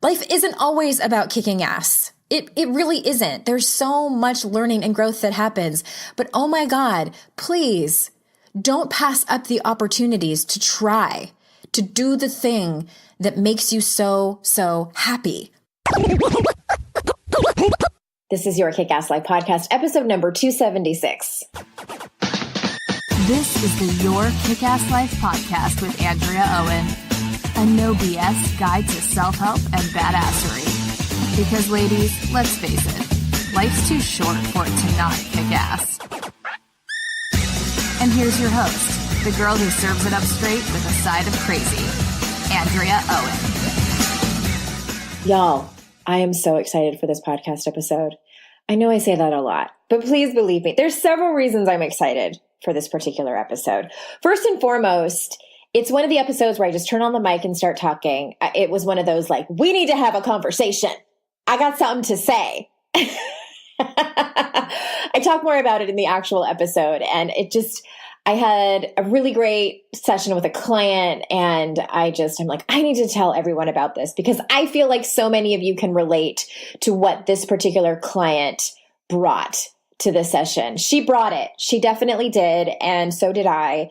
Life isn't always about kicking ass. It really isn't. There's so much learning and growth that happens. But oh my God, please don't pass up the opportunities to try, to do the thing that makes you so happy. This is your Kick-Ass Life podcast, episode number 276. This is the Your Kick-Ass Life podcast with Andrea Owen, a no BS guide to self-help and badassery. Because ladies, let's face it, life's too short for it to not kick ass. And here's your host, the girl who serves it up straight with a side of crazy, Andrea Owen. Y'all, I am so excited for this podcast episode. I know I say that a lot, but please believe me, there's several reasons I'm excited for this particular episode. First and foremost, it's one of the episodes where I just turn on the mic and start talking. It was one of those like, we need to have a conversation. I got something to say. I talk more about it in the actual episode, and I had a really great session with a client, and I'm like, I need to tell everyone about this because I feel like so many of you can relate to what this particular client brought to the session. She brought it. She definitely did. And so did I.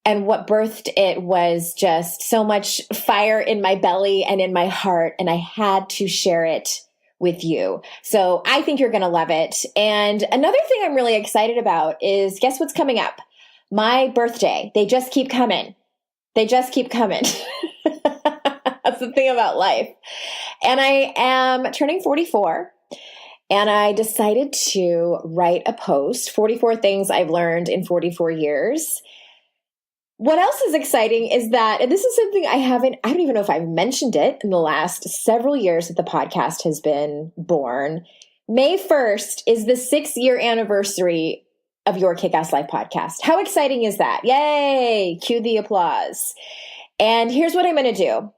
And what birthed it was just so much fire in my belly and in my heart. And I had to share it with you. So I think you're going to love it. And another thing I'm really excited about is, guess what's coming up? My birthday. They just keep coming. They just keep coming. That's the thing about life. And I am turning 44. And I decided to write a post, 44 things I've learned in 44 years. What else is exciting is that, and this is something I don't even know if I've mentioned it in the last several years that the podcast has been born. May 1st is the 6-year anniversary of your Kick-Ass Life podcast. How exciting is that? Yay! Cue the applause. And here's what I'm going to do.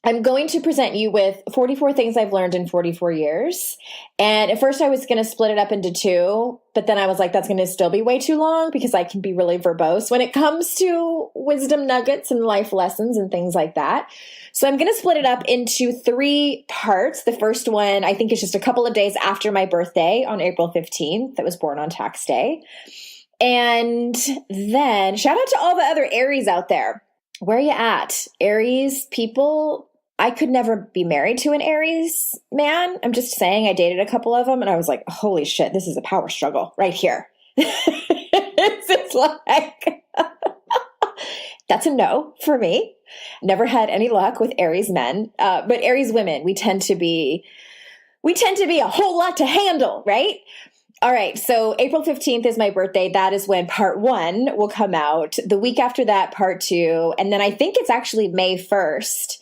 I'm going to present you with 44 things I've learned in 44 years. And at first I was going to split it up into 2, but then I was like, that's going to still be way too long because I can be really verbose when it comes to wisdom nuggets and life lessons and things like that. So I'm going to split it up into 3 parts. The first one, I think, is just a couple of days after my birthday on April 15th. That was born on tax day. And then shout out to all the other Aries out there. Where are you at? Aries people, I could never be married to an Aries man. I'm just saying, I dated a couple of them and I was like, holy shit, this is a power struggle right here. It's just like, that's a no for me. Never had any luck with Aries men. But Aries women, we tend to be a whole lot to handle, right? All right, so April 15th is my birthday. That is when part 1 will come out. The week after that, part 2. And then I think it's actually May 1st,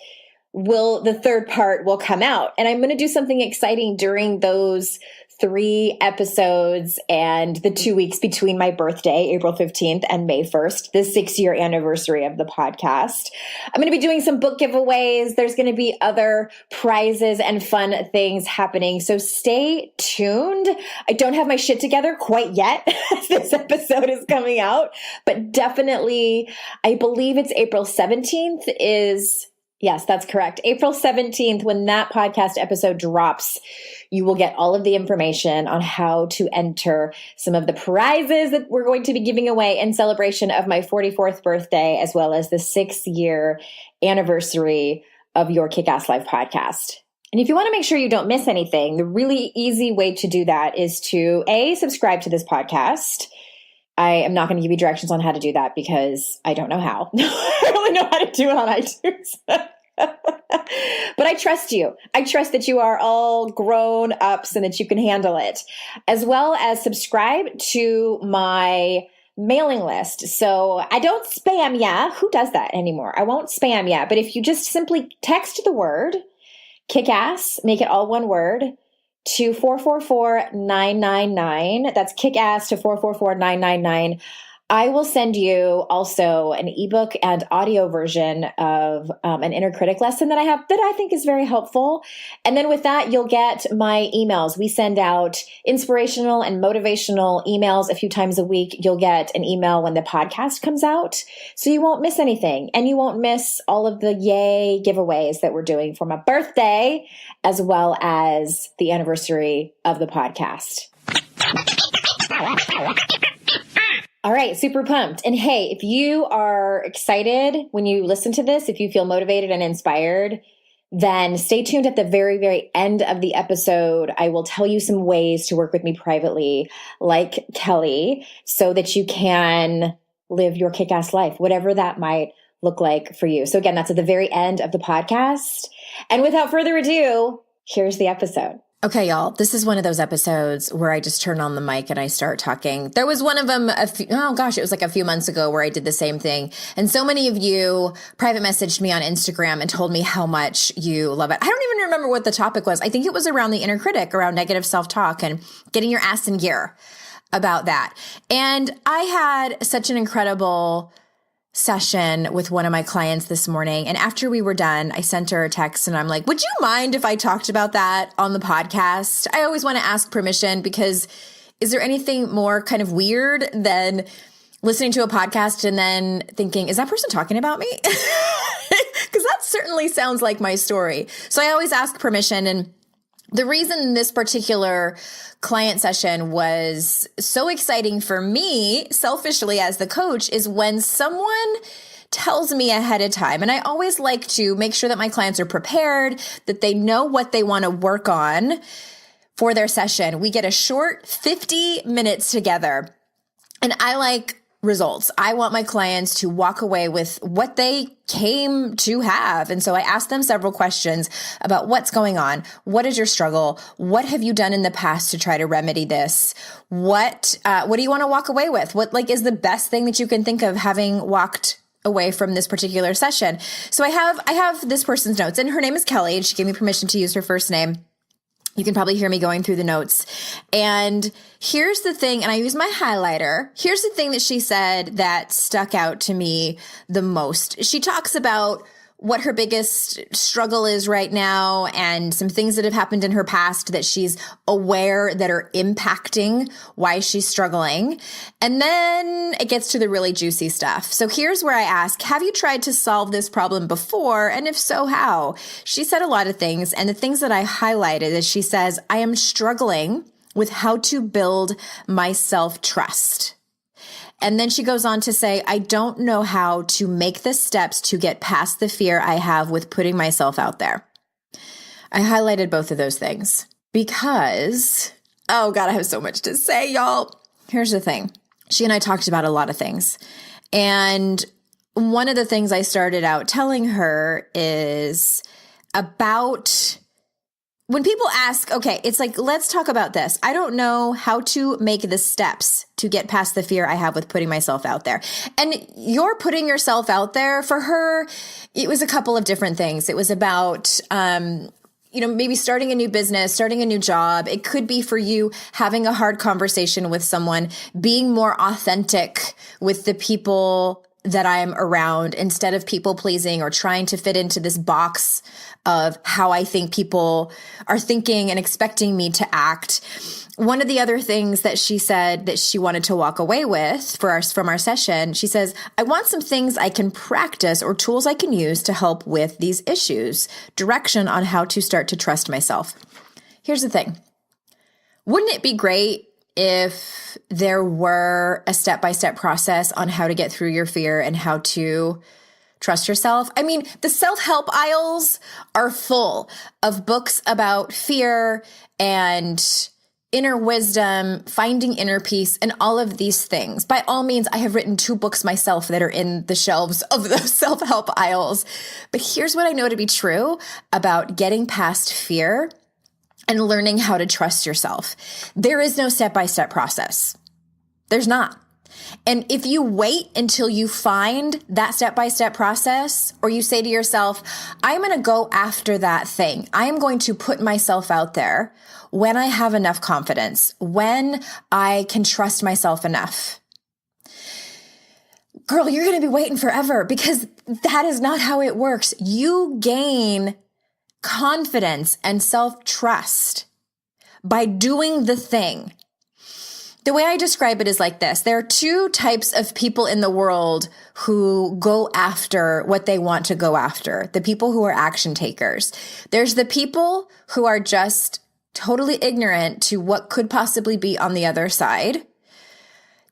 the third part will come out. And I'm going to do something exciting during those 3 episodes and the 2 weeks between my birthday, April 15th, and May 1st, the 6-year anniversary of the podcast. I'm going to be doing some book giveaways. There's going to be other prizes and fun things happening. So stay tuned. I don't have my shit together quite yet as this episode is coming out, but definitely, I believe it's April 17th yes, that's correct. April 17th, when that podcast episode drops, you will get all of the information on how to enter some of the prizes that we're going to be giving away in celebration of my 44th birthday, as well as the 6-year anniversary of your Kick-Ass Life podcast. And if you want to make sure you don't miss anything, the really easy way to do that is to subscribe to this podcast. I am not going to give you directions on how to do that because I don't know how. I only know how to do it on iTunes. But I trust you. I trust that you are all grown ups and that you can handle it, as well as subscribe to my mailing list. So I don't spam ya. Who does that anymore? I won't spam ya. But if you just simply text the word kick-ass, make it all one word, to 444-999. That's kick-ass to 444-999. I will send you also an ebook and audio version of an inner critic lesson that I have that I think is very helpful. And then with that, you'll get my emails. We send out inspirational and motivational emails a few times a week. You'll get an email when the podcast comes out, so you won't miss anything. And you won't miss all of the yay giveaways that we're doing for my birthday, as well as the anniversary of the podcast. All right, super pumped. And hey, if you are excited when you listen to this, if you feel motivated and inspired, then stay tuned at the very, very end of the episode. I will tell you some ways to work with me privately, like Kelly, so that you can live your kick-ass life, whatever that might look like for you. So again, that's at the very end of the podcast. And without further ado, here's the episode. Okay, y'all, this is one of those episodes where I just turn on the mic and I start talking. There was one of them it was like a few months ago where I did the same thing. And so many of you private messaged me on Instagram and told me how much you love it. I don't even remember what the topic was. I think it was around the inner critic, around negative self-talk and getting your ass in gear about that. And I had such an incredible session with one of my clients this morning. And after we were done, I sent her a text and I'm like, would you mind if I talked about that on the podcast? I always want to ask permission, because is there anything more kind of weird than listening to a podcast and then thinking, is that person talking about me? Because that certainly sounds like my story. So I always ask permission. And the reason this particular client session was so exciting for me, selfishly as the coach, is when someone tells me ahead of time. And I always like to make sure that my clients are prepared, that they know what they want to work on for their session. We get a short 50 minutes together, and I like results. I want my clients to walk away with what they came to have. And so I asked them several questions about what's going on. What is your struggle? What have you done in the past to try to remedy this? What do you want to walk away with? What is the best thing that you can think of having walked away from this particular session? So I have this person's notes, and her name is Kelly, and she gave me permission to use her first name. You can probably hear me going through the notes. And here's the thing, and I use my highlighter. Here's the thing that she said that stuck out to me the most. She talks about what her biggest struggle is right now and some things that have happened in her past that she's aware that are impacting why she's struggling. And then it gets to the really juicy stuff. So here's where I ask, have you tried to solve this problem before? And if so, how? She said a lot of things. And the things that I highlighted is she says, I am struggling with how to build my self-trust. And then she goes on to say, I don't know how to make the steps to get past the fear I have with putting myself out there. I highlighted both of those things because, oh God, I have so much to say, y'all. Here's the thing. She and I talked about a lot of things. And one of the things I started out telling her is about when people ask, okay, it's like, let's talk about this. I don't know how to make the steps to get past the fear I have with putting myself out there. And you're putting yourself out there. For her, it was a couple of different things. It was about, maybe starting a new business, starting a new job. It could be for you having a hard conversation with someone, being more authentic with the people that I'm around instead of people pleasing or trying to fit into this box of how I think people are thinking and expecting me to act. One of the other things that she said that she wanted to walk away with from our session, she says, I want some things I can practice or tools I can use to help with these issues, direction on how to start to trust myself. Here's the thing. Wouldn't it be great if there were a step-by-step process on how to get through your fear and how to trust yourself? I mean, the self-help aisles are full of books about fear and inner wisdom, finding inner peace, and all of these things. By all means, I have written 2 books myself that are in the shelves of those self-help aisles. But here's what I know to be true about getting past fear and learning how to trust yourself. There is no step-by-step process. There's not. And if you wait until you find that step-by-step process, or you say to yourself, I'm going to go after that thing. I am going to put myself out there when I have enough confidence, when I can trust myself enough. girl, you're going to be waiting forever, because that is not how it works. You gain confidence and self-trust by doing the thing. The way I describe it is like this. There are two types of people in the world who go after what they want to go after. The people who are action takers. There's the people who are just totally ignorant to what could possibly be on the other side.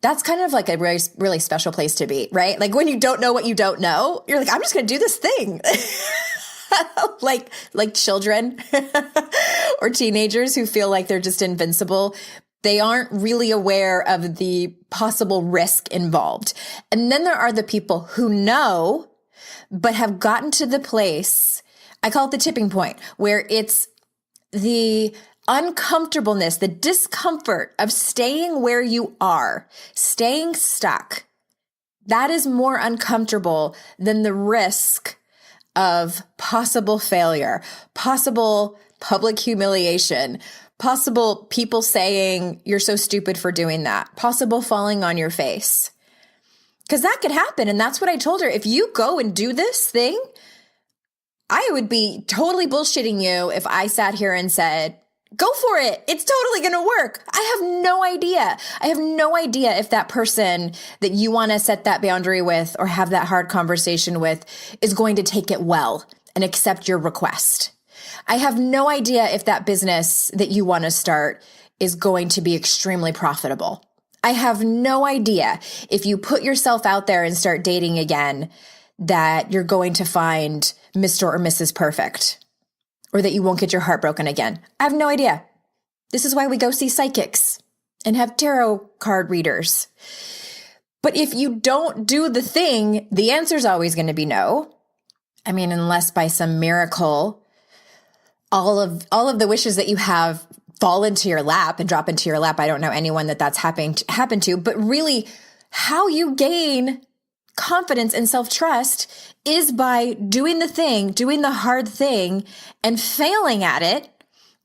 That's kind of like a really, really special place to be, right? Like when you don't know what you don't know, you're like, I'm just going to do this thing. like children or teenagers who feel like they're just invincible. They aren't really aware of the possible risk involved. And then there are the people who know, but have gotten to the place, I call it the tipping point, where it's the uncomfortableness, the discomfort of staying where you are, staying stuck. That is more uncomfortable than the risk of possible failure, possible public humiliation, possible people saying you're so stupid for doing that, possible falling on your face. Because that could happen. And that's what I told her. If you go and do this thing, I would be totally bullshitting you if I sat here and said, go for it. It's totally going to work. I have no idea. I have no idea if that person that you want to set that boundary with or have that hard conversation with is going to take it well and accept your request. I have no idea if that business that you want to start is going to be extremely profitable. I have no idea if you put yourself out there and start dating again that you're going to find Mr. or Mrs. Perfect, or that you won't get your heart broken again. I have no idea. This is why we go see psychics and have tarot card readers. But if you don't do the thing, the answer is always going to be no. I mean, unless by some miracle, all of the wishes that you have fall into your lap and drop into your lap. I don't know anyone that's happened to, but really how you gain confidence and self-trust is by doing the thing, doing the hard thing and failing at it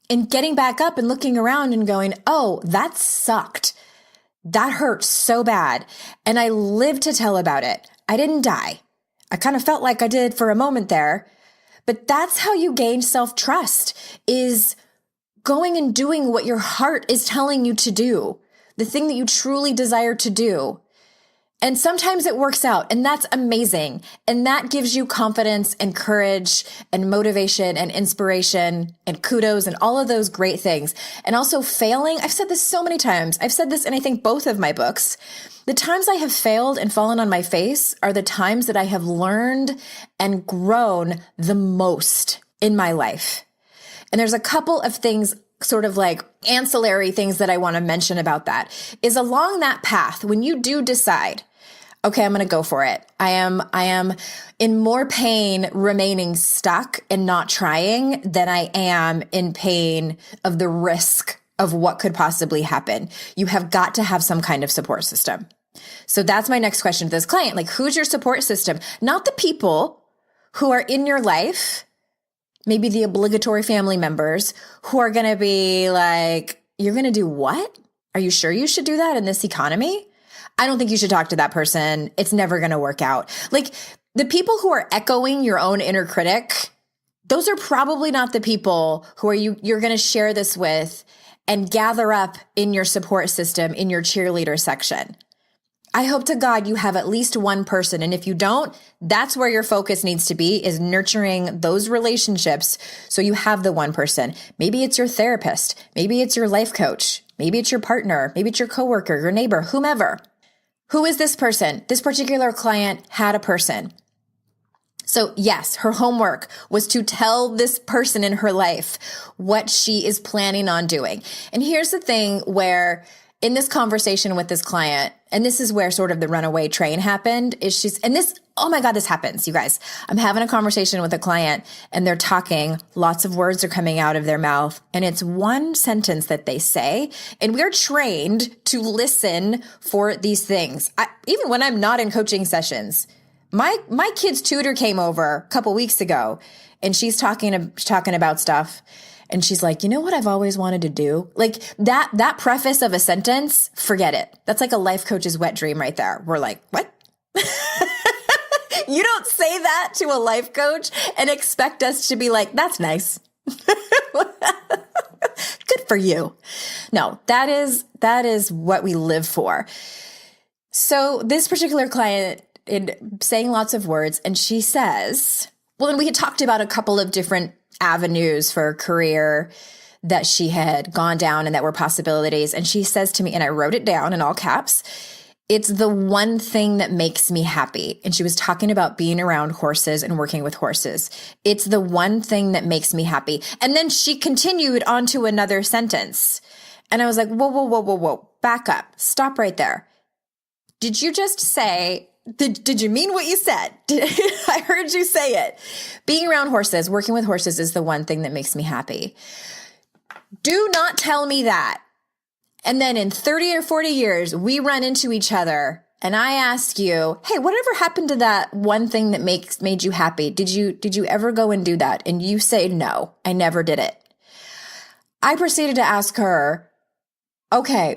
and getting back up and looking around and going, oh, that sucked. That hurt so bad. And I lived to tell about it. I didn't die. I kind of felt like I did for a moment there. But that's how you gain self-trust, is going and doing what your heart is telling you to do, the thing that you truly desire to do. And sometimes it works out, and that's amazing. And that gives you confidence and courage and motivation and inspiration and kudos and all of those great things. And also failing. I've said this so many times. I've said this in, I think, both of my books. The times I have failed and fallen on my face are the times that I have learned and grown the most in my life. And there's a couple of things, sort of like ancillary things that I want to mention about that, is along that path, when you do decide, okay, I'm going to go for it. I am in more pain remaining stuck and not trying than I am in pain of the risk of what could possibly happen. You have got to have some kind of support system. So that's my next question to this client. Like, who's your support system? Not the people who are in your life, maybe the obligatory family members who are going to be like, you're going to do what? Are you sure you should do that in this economy? I don't think you should talk to that person. It's never going to work out. Like, the people who are echoing your own inner critic, those are probably not the people who are you're going to share this with and gather up in your support system, in your cheerleader section. I hope to God you have at least one person. And if you don't, that's where your focus needs to be, is nurturing those relationships so you have the one person. Maybe it's your therapist. Maybe it's your life coach. Maybe it's your partner. Maybe it's your coworker, your neighbor, whomever. Who is this person? This particular client had a person. So yes, her homework was to tell this person in her life what she is planning on doing. And here's the thing where in this conversation with this client, and this is where sort of the runaway train happened, oh my God, this happens, you guys. I'm having a conversation with a client and they're talking, lots of words are coming out of their mouth, and it's one sentence that they say, and we're trained to listen for these things. Even when I'm not in coaching sessions, my kid's tutor came over a couple weeks ago and she's talking about stuff. And she's like, you know what I've always wanted to do? Like that preface of a sentence, forget it. That's like a life coach's wet dream right there. We're like, what? You don't say that to a life coach and expect us to be like, that's nice. Good for you. No, that is what we live for. So this particular client in saying lots of words, and she says, well, and we had talked about a couple of different avenues for a career that she had gone down and that were possibilities. And she says to me, and I wrote it down in all caps, it's the one thing that makes me happy. And she was talking about being around horses and working with horses. It's the one thing that makes me happy. And then she continued on to another sentence. And I was like, whoa, back up. Stop right there. Did you just say, did you mean what you said? I heard you say it. Being around horses, working with horses is the one thing that makes me happy. Do not tell me that. And then in 30 or 40 years, we run into each other and I ask you, hey, whatever happened to that one thing that made you happy? Did you ever go and do that? And you say, no, I never did it. I proceeded to ask her, okay,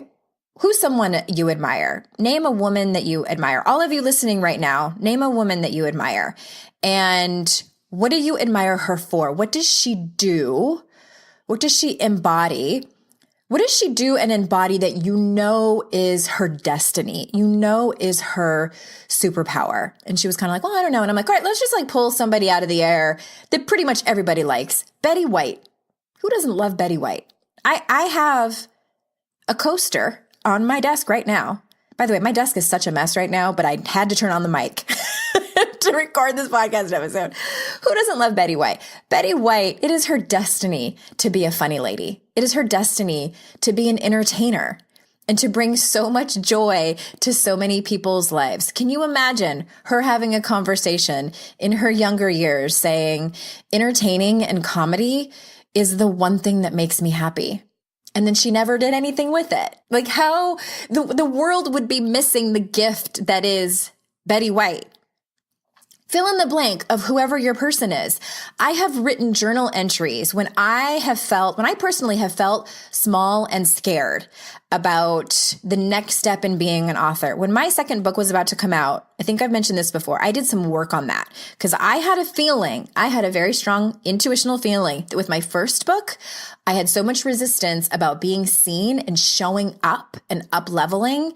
who's someone you admire? Name a woman that you admire. All of you listening right now, name a woman that you admire. And what do you admire her for? What does she do? What does she embody? What does she do and embody that you know is her destiny? You know is her superpower? And she was kind of like, well, I don't know. And I'm like, all right, let's just like pull somebody out of the air that pretty much everybody likes. Betty White. Who doesn't love Betty White? I have a coaster on my desk right now. By the way, my desk is such a mess right now, but I had to turn on the mic to record this podcast episode. Who doesn't love Betty White? Betty White, it is her destiny to be a funny lady. It is her destiny to be an entertainer and to bring so much joy to so many people's lives. Can you imagine her having a conversation in her younger years saying, entertaining and comedy is the one thing that makes me happy? And then she never did anything with it. Like how the world would be missing the gift that is Betty White. Fill in the blank of whoever your person is. I have written journal entries when I personally have felt small and scared about the next step in being an author. When my second book was about to come out, I think I've mentioned this before, I did some work on that because I had a very strong intuitional feeling that with my first book, I had so much resistance about being seen and showing up and up-leveling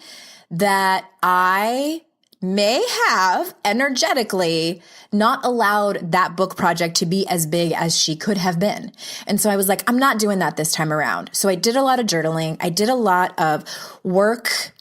that I may have energetically not allowed that book project to be as big as she could have been. And so I was like, I'm not doing that this time around. So I did a lot of journaling. I did a lot of work.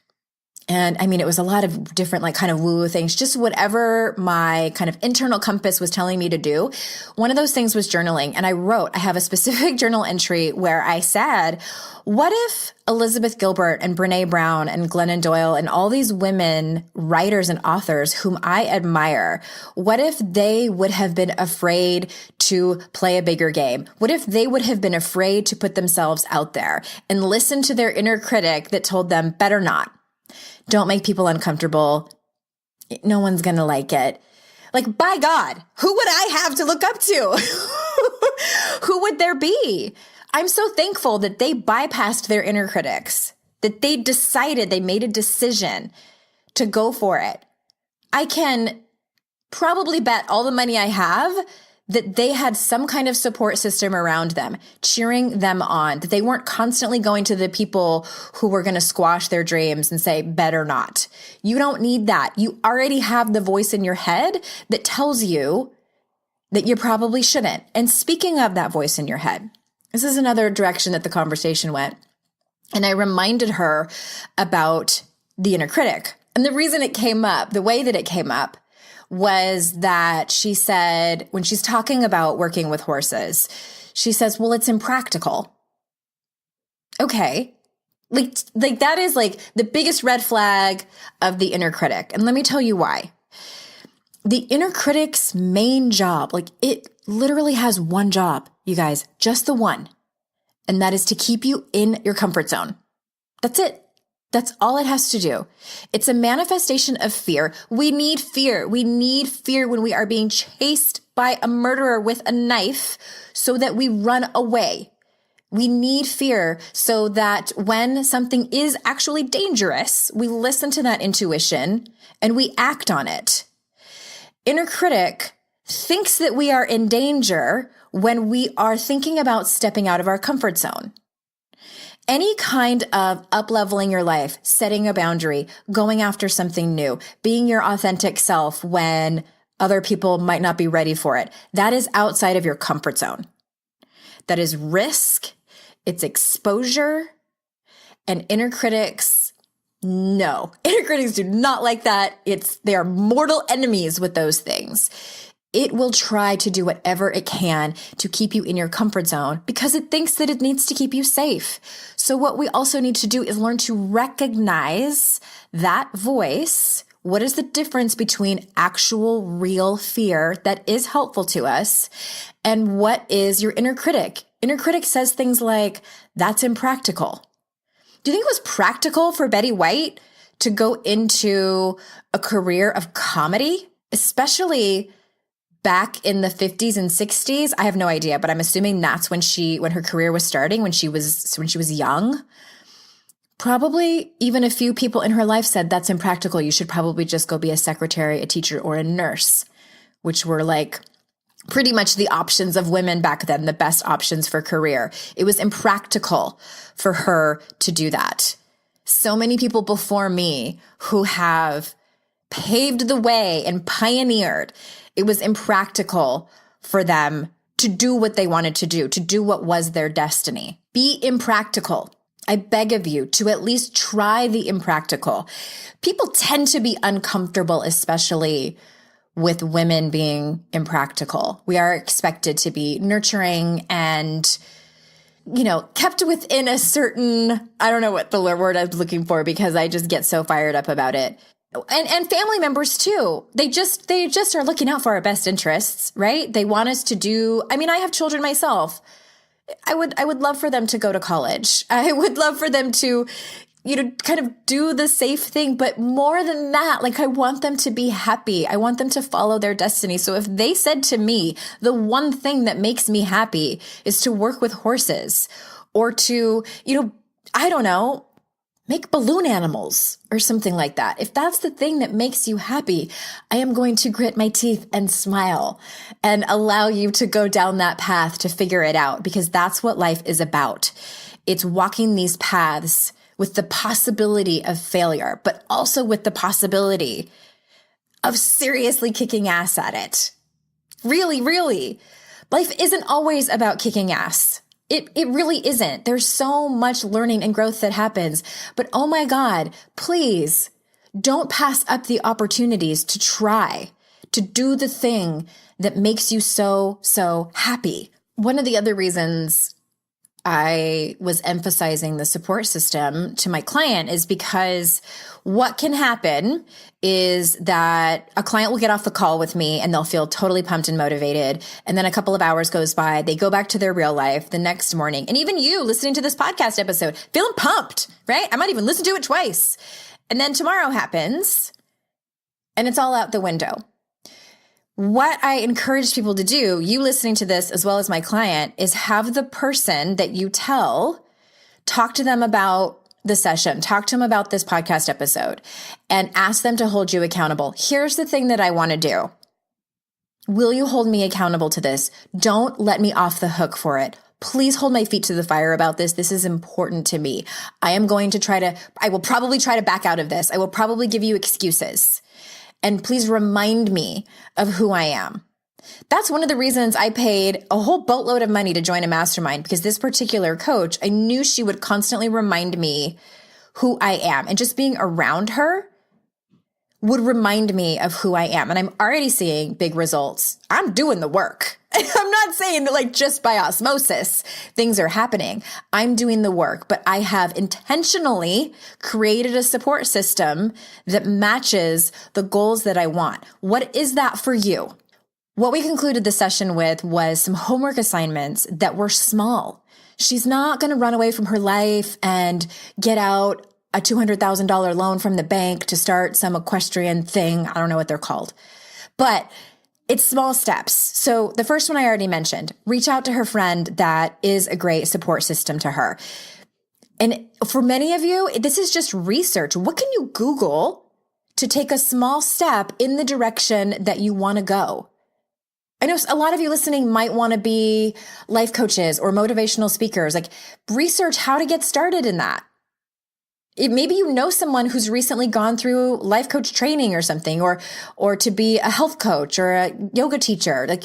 And I mean, it was a lot of different like kind of woo-woo things, just whatever my kind of internal compass was telling me to do. One of those things was journaling. And I have a specific journal entry where I said, what if Elizabeth Gilbert and Brene Brown and Glennon Doyle and all these women, writers and authors whom I admire, what if they would have been afraid to play a bigger game? What if they would have been afraid to put themselves out there and listen to their inner critic that told them, better not? Don't make people uncomfortable. No one's going to like it. Like, by God, who would I have to look up to? Who would there be? I'm so thankful that they bypassed their inner critics, that they made a decision to go for it. I can probably bet all the money I have that they had some kind of support system around them, cheering them on, that they weren't constantly going to the people who were going to squash their dreams and say, better not. You don't need that. You already have the voice in your head that tells you that you probably shouldn't. And speaking of that voice in your head, this is another direction that the conversation went. And I reminded her about the inner critic. And the reason it came up, the way that it came up, was that she said, when she's talking about working with horses, she says, well, it's impractical. Okay. Like that is like the biggest red flag of the inner critic. And let me tell you why. The inner critic's main job, like it literally has one job, you guys, just the one. And that is to keep you in your comfort zone. That's it. That's all it has to do. It's a manifestation of fear. We need fear. We need fear when we are being chased by a murderer with a knife so that we run away. We need fear so that when something is actually dangerous, we listen to that intuition and we act on it. Inner critic thinks that we are in danger when we are thinking about stepping out of our comfort zone. Any kind of up-leveling your life, setting a boundary, going after something new, being your authentic self when other people might not be ready for it, that is outside of your comfort zone. That is risk, it's exposure, and inner critics, no. Inner critics do not like that. They are mortal enemies with those things. It will try to do whatever it can to keep you in your comfort zone because it thinks that it needs to keep you safe. So what we also need to do is learn to recognize that voice. What is the difference between actual real fear that is helpful to us and what is your inner critic? Inner critic says things like, that's impractical. Do you think it was practical for Betty White to go into a career of comedy, especially back in the 50s and 60s? I have no idea, but I'm assuming that's when her career was starting, when she was young. Probably even a few people in her life said, that's impractical. You should probably just go be a secretary, a teacher, or a nurse, which were like pretty much the options of women back then, the best options for career. It was impractical for her to do that. So many people before me who have paved the way and pioneered, it was impractical for them to do what they wanted to do what was their destiny. Be impractical. I beg of you to at least try the impractical. People tend to be uncomfortable, especially with women being impractical. We are expected to be nurturing and, kept within a certain, I don't know what the word I'm looking for because I just get so fired up about it. And family members too. They just are looking out for our best interests, right? They want us to do, I have children myself. I would love for them to go to college. I would love for them to, kind of do the safe thing. But more than that, I want them to be happy. I want them to follow their destiny. So if they said to me, the one thing that makes me happy is to work with horses or to, I don't know, make balloon animals or something like that. If that's the thing that makes you happy, I am going to grit my teeth and smile and allow you to go down that path to figure it out because that's what life is about. It's walking these paths with the possibility of failure, but also with the possibility of seriously kicking ass at it. Really, really. Life isn't always about kicking ass. It really isn't. There's so much learning and growth that happens. But oh my God, please don't pass up the opportunities to try, to do the thing that makes you so, so happy. One of the other reasons I was emphasizing the support system to my client is because what can happen is that a client will get off the call with me and they'll feel totally pumped and motivated. And then a couple of hours goes by, they go back to their real life the next morning. And even you listening to this podcast episode, feeling pumped, right? I might even listen to it twice. And then tomorrow happens and it's all out the window. What I encourage people to do, you listening to this as well as my client, is have the person that you tell talk to them about the session, talk to them about this podcast episode, and ask them to hold you accountable. Here's the thing that I want to do. Will you hold me accountable to this? Don't let me off the hook for it. Please hold my feet to the fire about this. This is important to me. I will probably try to back out of this. I will probably give you excuses. And please remind me of who I am. That's one of the reasons I paid a whole boatload of money to join a mastermind, because this particular coach, I knew she would constantly remind me who I am. And just being around her would remind me of who I am. And I'm already seeing big results. I'm doing the work. I'm not saying that just by osmosis, things are happening. I'm doing the work, but I have intentionally created a support system that matches the goals that I want. What is that for you? What we concluded the session with was some homework assignments that were small. She's not going to run away from her life and get out a $200,000 loan from the bank to start some equestrian thing. I don't know what they're called, but It's small steps. So the first one I already mentioned, reach out to her friend that is a great support system to her. And for many of you, this is just research. What can you Google to take a small step in the direction that you want to go? I know a lot of you listening might want to be life coaches or motivational speakers. Like, research how to get started in that. Maybe you know someone who's recently gone through life coach training or something, or to be a health coach or a yoga teacher. Like,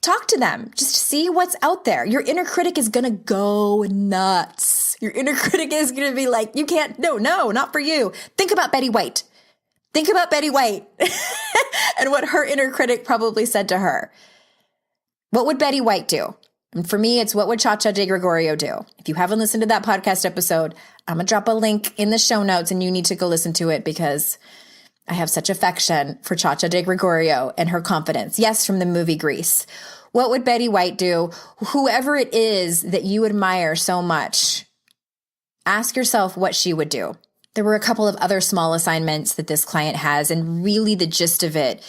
talk to them. Just see what's out there. Your inner critic is going to go nuts. Your inner critic is going to be like, you can't, no, not for you. Think about Betty White. Think about Betty White and what her inner critic probably said to her. What would Betty White do? And for me, it's what would Cha-Cha de Gregorio do? If you haven't listened to that podcast episode, I'm going to drop a link in the show notes and you need to go listen to it because I have such affection for Cha-Cha de Gregorio and her confidence. Yes, from the movie Grease. What would Betty White do? Whoever it is that you admire so much, ask yourself what she would do. There were a couple of other small assignments that this client has, and really the gist of it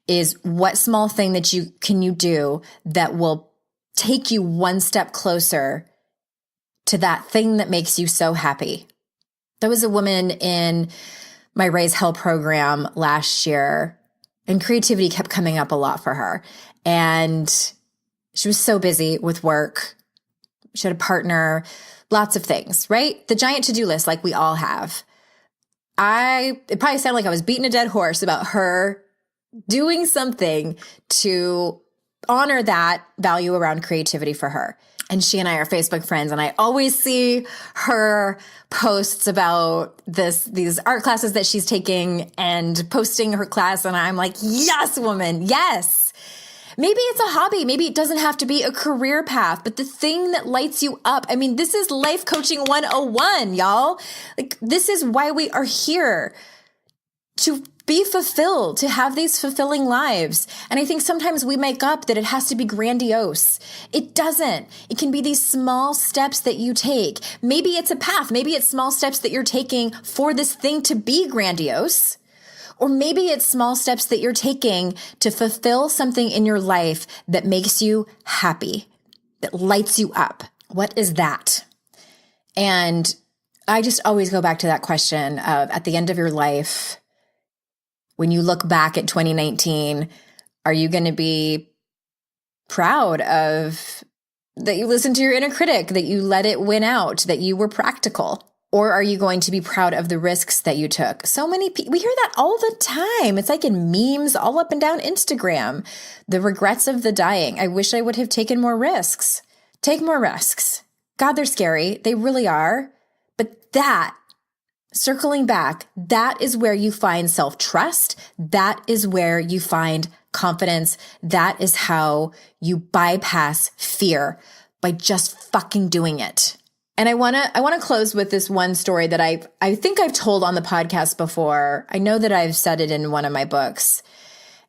is what small thing that you do that will take you one step closer to that thing that makes you so happy. There was a woman in my Raise Hell program last year, and creativity kept coming up a lot for her. And she was so busy with work. She had a partner, lots of things, right? The giant to-do list like we all have. It probably sounded like I was beating a dead horse about her doing something to honor that value around creativity for her. And she and I are Facebook friends, and I always see her posts about these art classes that she's taking and posting her class. And I'm like, yes, woman, yes. Maybe it's a hobby. Maybe it doesn't have to be a career path, but the thing that lights you up. I mean, this is life coaching 101, y'all. Like, this is why we are here, to be fulfilled, to have these fulfilling lives. And I think sometimes we make up that it has to be grandiose. It doesn't. It can be these small steps that you take. Maybe it's a path. Maybe it's small steps that you're taking for this thing to be grandiose. Or maybe it's small steps that you're taking to fulfill something in your life that makes you happy, that lights you up. What is that? And I just always go back to that question of, at the end of your life, when you look back at 2019, are you going to be proud of that you listened to your inner critic, that you let it win out, that you were practical? Or are you going to be proud of the risks that you took? So many people, we hear that all the time. It's like in memes all up and down Instagram. The regrets of the dying. I wish I would have taken more risks. Take more risks. God, they're scary. They really are. But that, circling back, that is where you find self-trust. That is where you find confidence. That is how you bypass fear, by just fucking doing it. And I want to close with this one story that I think I've told on the podcast before. I know that I've said it in one of my books.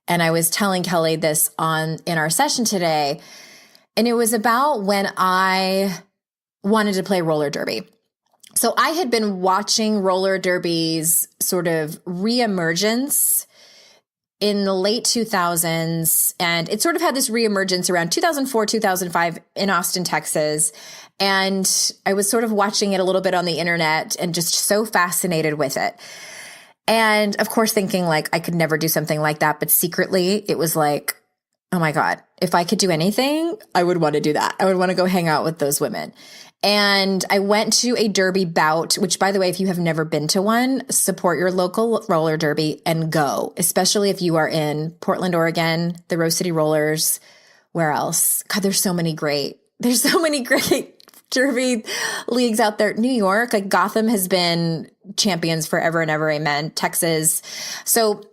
And I was telling Kelly this in our session today. And it was about when I wanted to play roller derby. So I had been watching roller derby's sort of reemergence in the late 2000s. And it sort of had this reemergence around 2004, 2005 in Austin, Texas. And I was sort of watching it a little bit on the internet and just so fascinated with it. And of course, thinking like I could never do something like that. But secretly, it was like, oh my God, if I could do anything, I would want to do that. I would want to go hang out with those women. And I went to a derby bout, which, by the way, if you have never been to one, support your local roller derby and go, especially if you are in Portland, Oregon, the Rose City Rollers. Where else? God, there's so many great derby leagues out there. New York, like Gotham has been champions forever and ever. Amen. Texas. So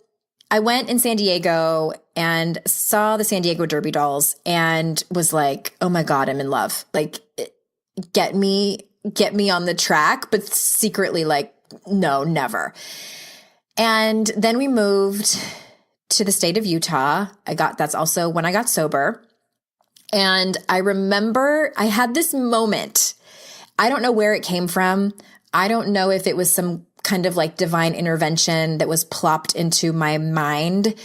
I went in San Diego and saw the San Diego Derby dolls and was like, oh my God, I'm in love. Like, get me on the track, but secretly like, no, never. And then we moved to the state of Utah. That's also when I got sober. And I remember I had this moment. I don't know where it came from. I don't know if it was some kind of like divine intervention that was plopped into my mind,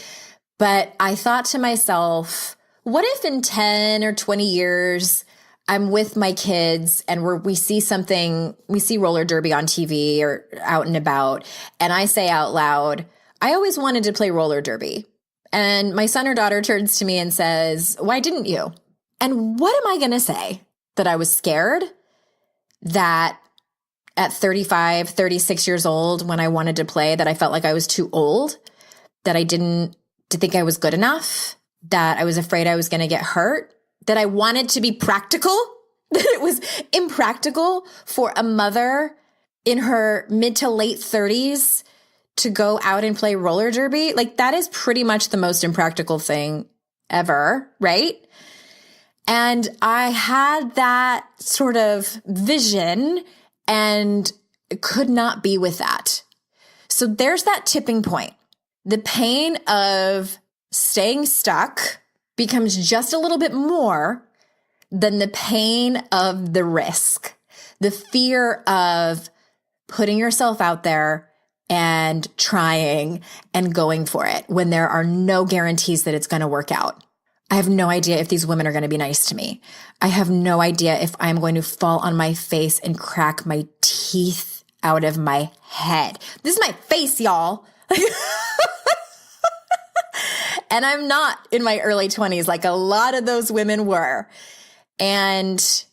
But I thought to myself, what if in 10 or 20 years, I'm with my kids and we see roller derby on TV or out and about, and I say out loud, I always wanted to play roller derby. And my son or daughter turns to me and says, why didn't you? And what am I going to say? That I was scared? That at 35, 36 years old, when I wanted to play, that I felt like I was too old? That I didn't think I was good enough? That I was afraid I was going to get hurt? That I wanted to be practical? That it was impractical for a mother in her mid to late 30s to go out and play roller derby? Like, that is pretty much the most impractical thing ever, right? And I had that sort of vision and could not be with that. So there's that tipping point. The pain of staying stuck becomes just a little bit more than the pain of the risk, the fear of putting yourself out there and trying and going for it when there are no guarantees that it's going to work out. I have no idea if these women are going to be nice to me. I have no idea if I'm going to fall on my face and crack my teeth out of my head. This is my face, y'all. And I'm not in my early 20s like a lot of those women were. And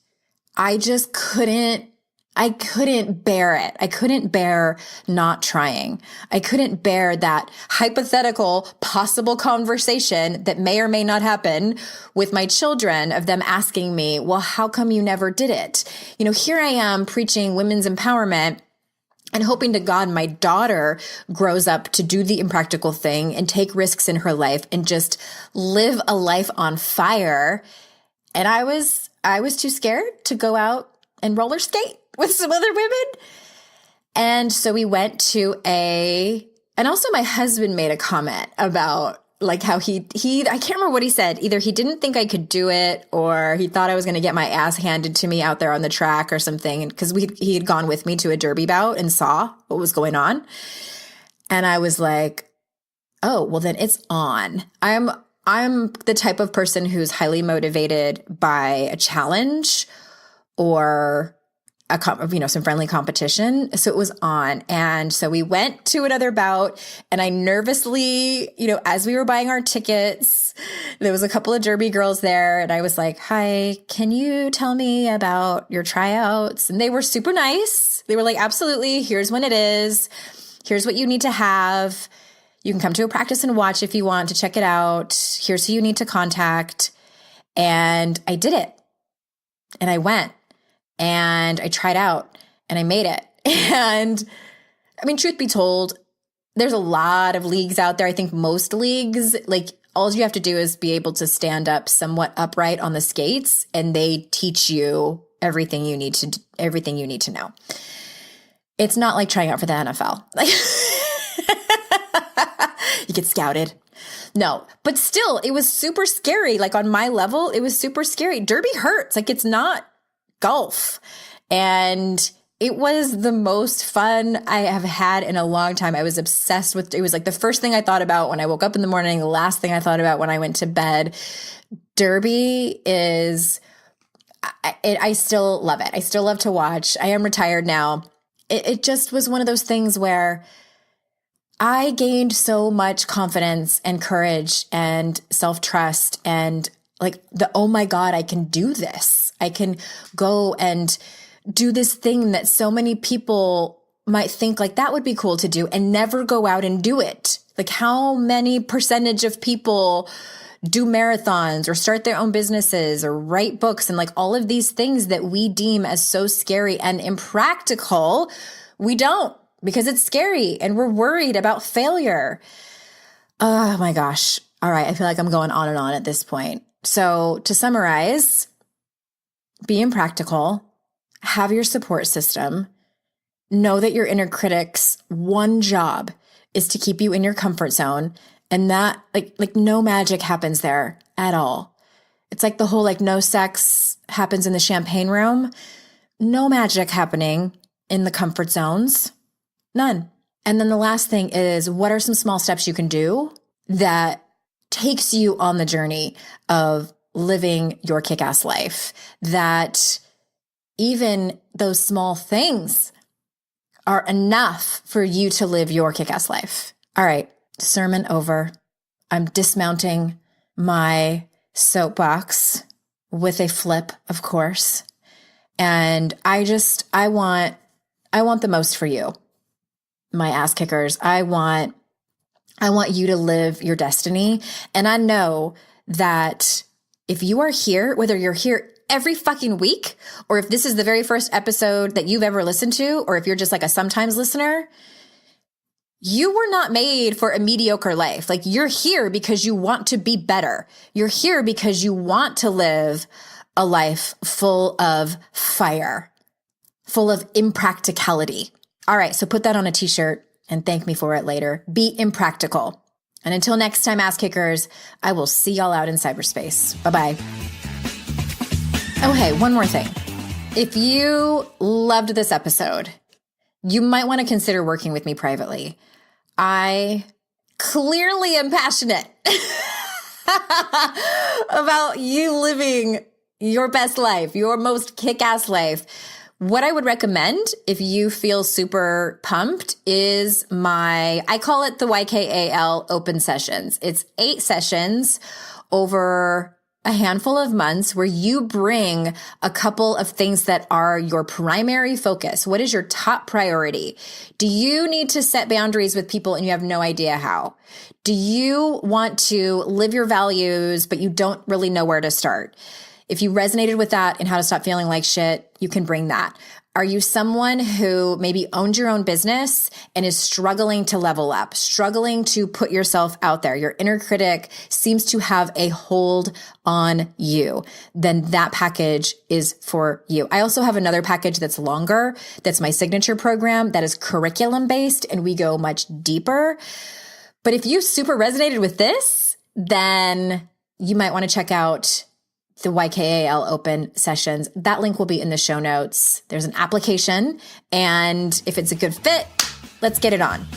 I just couldn't bear it. I couldn't bear not trying. I couldn't bear that hypothetical possible conversation that may or may not happen with my children of them asking me, well, how come you never did it? You know, here I am preaching women's empowerment and hoping to God my daughter grows up to do the impractical thing and take risks in her life and just live a life on fire. And I was too scared to go out and roller skate with some other women. And so we went to and also my husband made a comment about like how I can't remember what he said. Either he didn't think I could do it or he thought I was going to get my ass handed to me out there on the track or something. Because he had gone with me to a derby bout and saw what was going on. And I was like, oh, well then it's on. I'm the type of person who's highly motivated by a challenge or some friendly competition. So it was on. And so we went to another bout and I nervously, as we were buying our tickets, there was a couple of derby girls there. And I was like, hi, can you tell me about your tryouts? And they were super nice. They were like, absolutely. Here's when it is. Here's what you need to have. You can come to a practice and watch if you want to check it out. Here's who you need to contact. And I did it. And I went. And I tried out and I made it. And I mean, truth be told, there's a lot of leagues out there. I think most leagues, like all you have to do is be able to stand up somewhat upright on the skates and they teach you everything you need to know. It's not like trying out for the NFL. You get scouted. No, but still, it was super scary. Like on my level, it was super scary. Derby hurts. Like it's not golf. And it was the most fun I have had in a long time. I was obsessed with it. Was like the first thing I thought about when I woke up in the morning, the last thing I thought about when I went to bed. Derby is, I still love it. I still love to watch. I am retired now. It just was one of those things where I gained so much confidence and courage and self-trust and like oh my God, I can do this. I can go and do this thing that so many people might think like that would be cool to do and never go out and do it. Like how many percentage of people do marathons or start their own businesses or write books and like all of these things that we deem as so scary and impractical, we don't because it's scary and we're worried about failure. Oh my gosh. All right. I feel like I'm going on and on at this point. So to summarize, be impractical, have your support system, know that your inner critic's one job is to keep you in your comfort zone and that like no magic happens there at all. It's like the whole like no sex happens in the champagne room, no magic happening in the comfort zones, none. And then the last thing is what are some small steps you can do that takes you on the journey of living your kick-ass life, that even those small things are enough for you to live your kick-ass life. All right, sermon over. I'm dismounting my soapbox with a flip, of course. And I want the most for you, my ass kickers. I want you to live your destiny. And I know that if you are here, whether you're here every fucking week, or if this is the very first episode that you've ever listened to, or if you're just like a sometimes listener, you were not made for a mediocre life. Like, you're here because you want to be better. You're here because you want to live a life full of fire, full of impracticality. All right, so put that on a t-shirt and thank me for it later. Be impractical. And until next time, ass kickers, I will see y'all out in cyberspace. Bye-bye. Oh, hey, one more thing. If you loved this episode, you might want to consider working with me privately. I clearly am passionate about you living your best life, your most kick-ass life. What I would recommend if you feel super pumped is I call it the YKAL open sessions. It's 8 sessions over a handful of months where you bring a couple of things that are your primary focus. What is your top priority? Do you need to set boundaries with people and you have no idea how? Do you want to live your values, but you don't really know where to start? If you resonated with that and how to stop feeling like shit, you can bring that. Are you someone who maybe owns your own business and is struggling to level up, struggling to put yourself out there? Your inner critic seems to have a hold on you. Then that package is for you. I also have another package that's longer. That's my signature program that is curriculum based, and we go much deeper. But if you super resonated with this, then you might want to check out the YKAL open sessions. That link will be in the show notes. There's an application, and if it's a good fit, let's get it on.